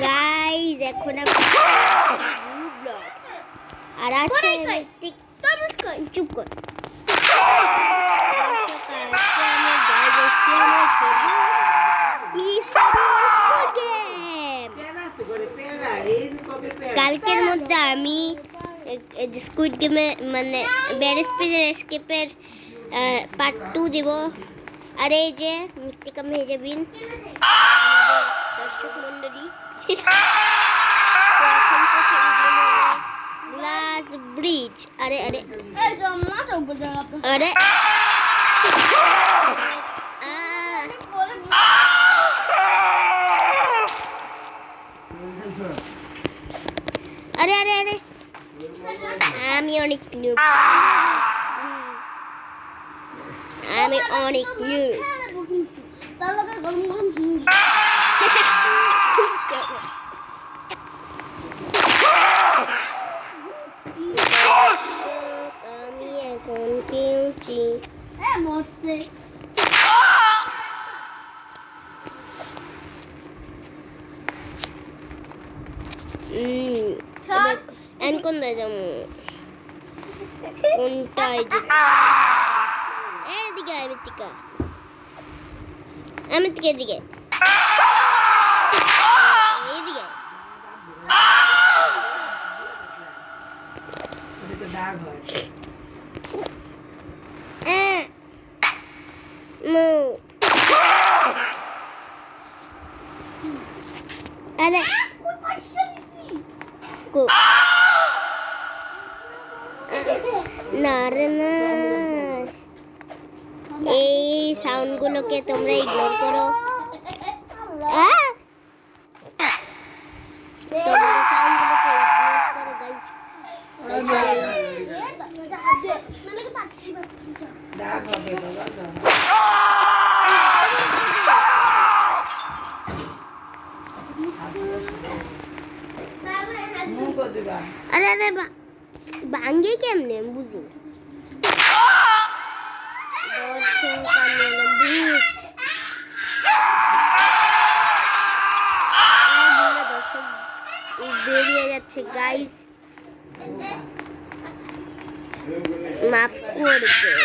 Guys এখন আমি আর আছে চুপ কর কালকের মধ্যে আমি স্কুইড গেমে মানে ব্যারিজ প্রিজন এসকেপের পার্ট 2 দিব। আর এই যে মৃত্তিকা মেহজাবিন দর্শক মন্ডলী গ্লাস ব্রিজ। আরে আরে আরে আরে আরে আরে আমি অনেক নিউ আমি অনেক নিউ আমি এখন কিনছি মরছে কোন দায় যাবো কোনটায় এদিকে মৃত্তিকা এদিকে এইদিকে আরে না রে না এই সাউন্ড গুলোকে তোমরা ইগনোর করো। তোমরা সাউন্ড গুলোকে ইগনোর করো গাইস। আরে আরে ভাঙ্গে কেমনে বুঝি না। দর্শক বেরিয়ে যাচ্ছে গাইস মাফ করবেন।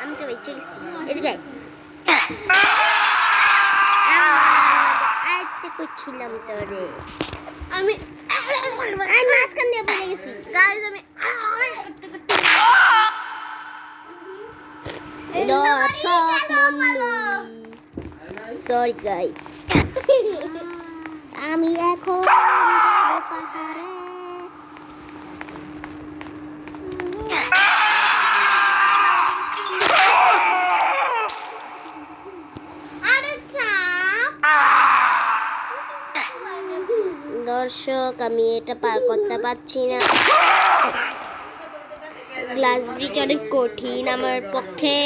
আমি তো বেঁচে গেছি এদিকে আইতে করছিলাম তোরে আমি মাঝখান দিয়ে পড়ে গেছি গাইস আমি সরি গাইস আমি এখন যাব পাহাড়ে দর্শক আমি এটা পার করতে পারছি না। গ্লাস ব্রিজ অনেক কঠিন আমার পক্ষে।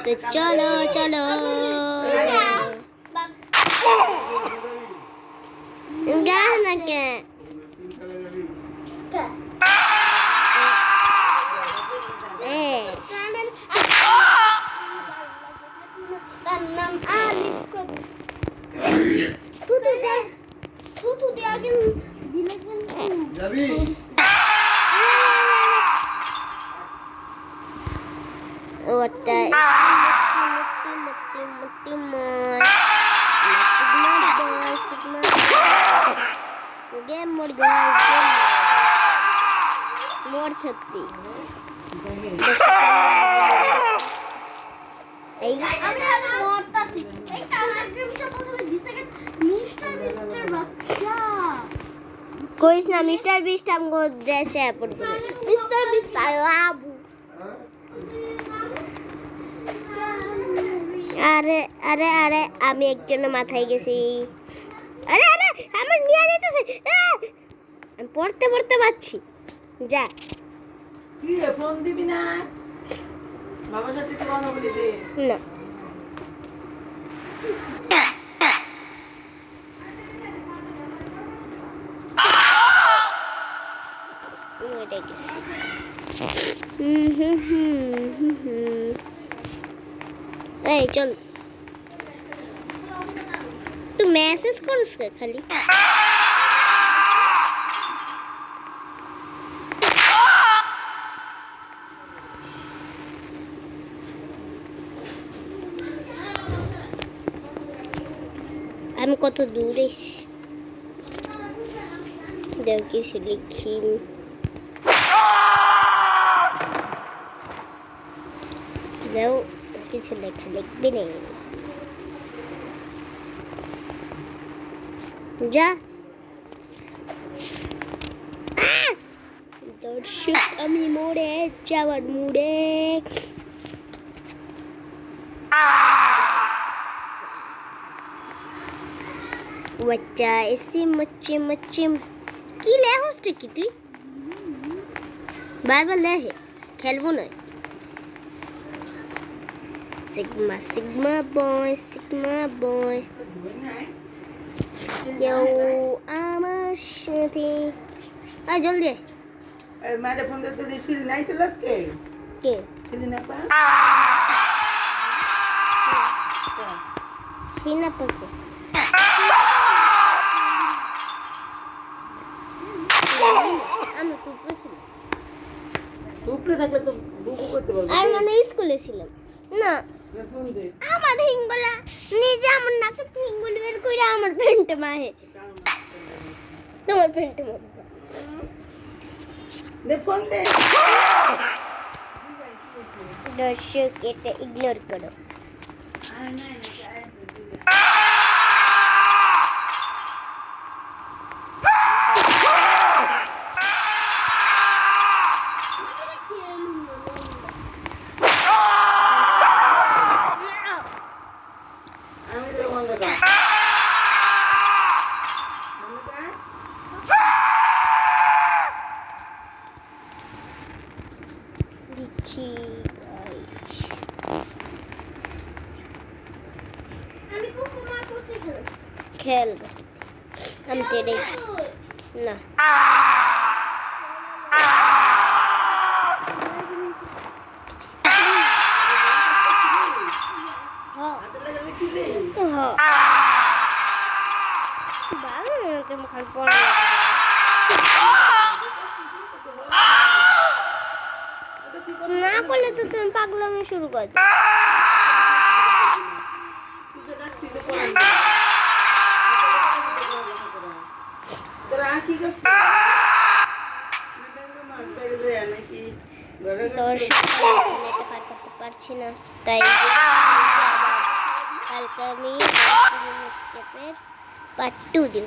তো চলো চলো নাকে মোর সত্যি এই কইস না মিস্টার বিস্ট আমগো দেশে আপন করে মিস্টার বিস্ট লাবু। আরে আরে আরে আমি একজনের মাথায় গেছি। আরে আরে আমার নিয়ে যাইতেছে আমি পড়তে পড়তে পাচ্ছি যা কি রে ফোন দিবি না বাবার সাথে তো কথা বলি দে না হেরে গেছি। এই চল, তুই মেসেজ করিস কে খালি? আমি কত দূরে দেখ কিছু লিখি। যাও, কিছু লেখা লিখবি নেই, যা। দর্শক, আমি মোড়ে যাওয়ার মুড়ে। বাচ্চা এসি মচ্ছি মচ্ছি। কি লে হচ্ছে কি তুই? বারবার লে, খেলবো নয়। সিগমা সিগমা বয়, কেউ আমার সাথে। আয় জলদি আয়। মারে ফোন দিতে দিয়ে সিঁড়ি নাই ছিল আজকে? কে? সিঁড়ি না পা? সিনা পাকে আমি টুকরো ছিলাম। উপরে থাকলে তো বুকু করতে পারবো। আর মানে স্কুলে ছিলাম না। ফোন দে। আমার হিঙ্গলা নিজে আমার নাকে হিঙ্গুল বের করে আমার প্যান্টে মাহে। তোমার প্যান্টে মারবে। দে ফোন দে। দর্শক, এটা ইগনোর করো। আমি তো বন্ধ কর। বন্ধ কর। দিচ্ছি গাইস। আমি কুকুমা করছি খেল। আমি তেরে না। হাতে লাগালে কি রে? না করলে তো তুমি পাগলামি শুরু কর। তোরা কি করছিস? দর্শক, পার করতে পারছি না, তাই কালকে আমি স্কেপের পার্ট 2 দিব।